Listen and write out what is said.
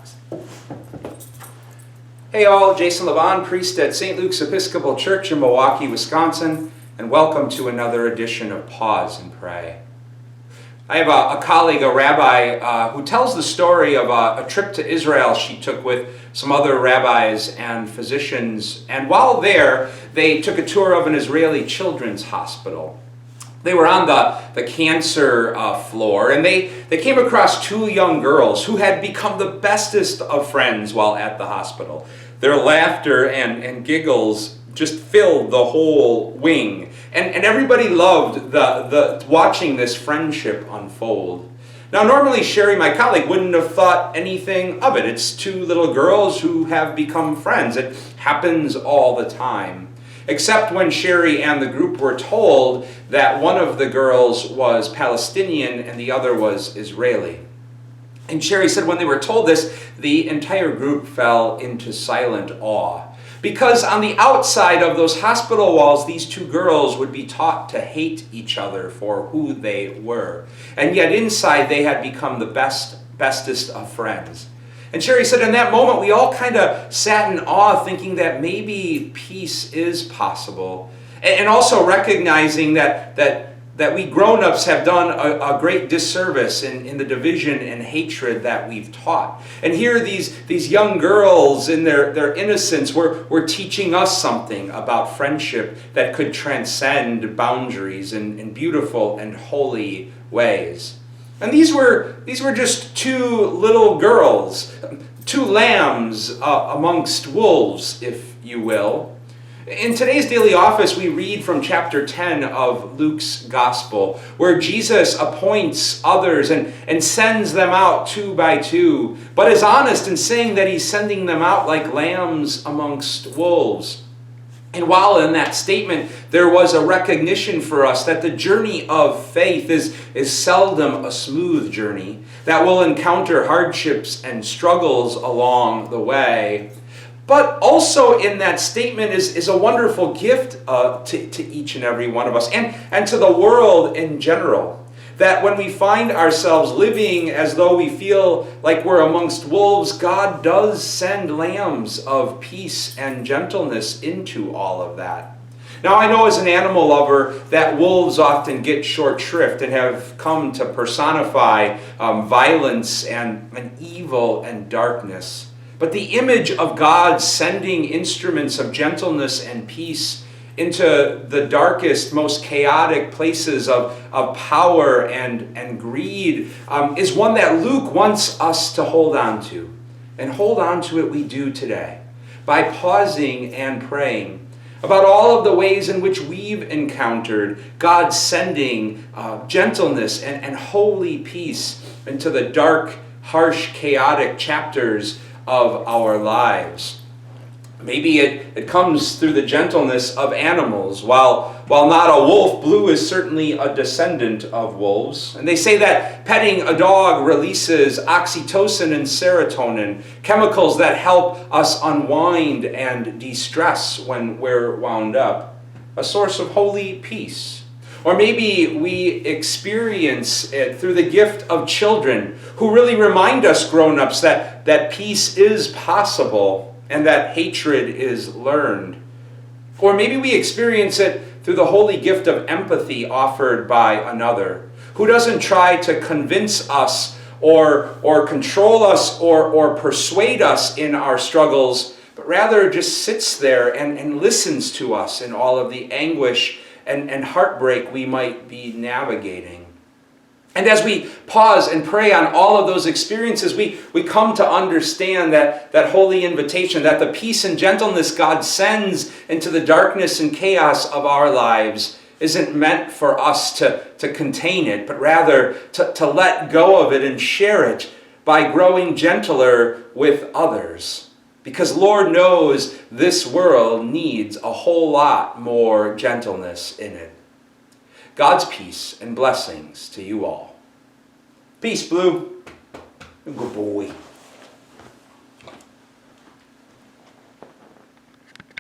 text. Hey all, Jason Levon, priest at St. Luke's Episcopal Church in Milwaukee, Wisconsin, and welcome to another edition of Pause and Pray. I have a colleague, a rabbi, who tells the story of a trip to Israel she took with some other rabbis and physicians, and while there, they took a tour of an Israeli children's hospital. They were on the cancer floor, and they came across two young girls who had become the bestest of friends while at the hospital. Their laughter and giggles just filled the whole wing, and everybody loved the watching this friendship unfold. Now, normally Sherry, my colleague, wouldn't have thought anything of it. It's two little girls who have become friends. It happens all the time. Except when Sherry and the group were told that one of the girls was Palestinian and the other was Israeli. And Sherry said when they were told this, the entire group fell into silent awe. Because on the outside of those hospital walls, these two girls would be taught to hate each other for who they were. And yet inside they had become the bestest of friends. And Sherry said in that moment, we all kind of sat in awe thinking that maybe peace is possible. And also recognizing that we grown-ups have done a great disservice in the division and hatred that we've taught. And here these young girls in their innocence were teaching us something about friendship that could transcend boundaries in beautiful and holy ways. And these were just two little girls, two lambs amongst wolves, if you will. In today's daily office, we read from chapter 10 of Luke's Gospel, where Jesus appoints others and sends them out two by two, but is honest in saying that he's sending them out like lambs amongst wolves. And while in that statement there was a recognition for us that the journey of faith is seldom a smooth journey, that we'll encounter hardships and struggles along the way, but also in that statement is a wonderful gift to each and every one of us and to the world in general. That when we find ourselves living as though we feel like we're amongst wolves, God does send lambs of peace and gentleness into all of that. Now, I know as an animal lover that wolves often get short shrift and have come to personify violence and evil and darkness. But the image of God sending instruments of gentleness and peace into the darkest, most chaotic places of power and greed is one that Luke wants us to hold on to. And hold on to it we do today by pausing and praying about all of the ways in which we've encountered God sending gentleness and holy peace into the dark, harsh, chaotic chapters of our lives. Maybe it comes through the gentleness of animals. While not a wolf, Blue is certainly a descendant of wolves. And they say that petting a dog releases oxytocin and serotonin, chemicals that help us unwind and de-stress when we're wound up. A source of holy peace. Or maybe we experience it through the gift of children who really remind us grown-ups that peace is possible and that hatred is learned. Or maybe we experience it through the holy gift of empathy offered by another, who doesn't try to convince us or control us or persuade us in our struggles, but rather just sits there and listens to us in all of the anguish and heartbreak we might be navigating. And as we pause and pray on all of those experiences, we come to understand that holy invitation, that the peace and gentleness God sends into the darkness and chaos of our lives isn't meant for us to contain it, but rather to let go of it and share it by growing gentler with others. Because Lord knows this world needs a whole lot more gentleness in it. God's peace and blessings to you all. Peace, Blue. Good boy.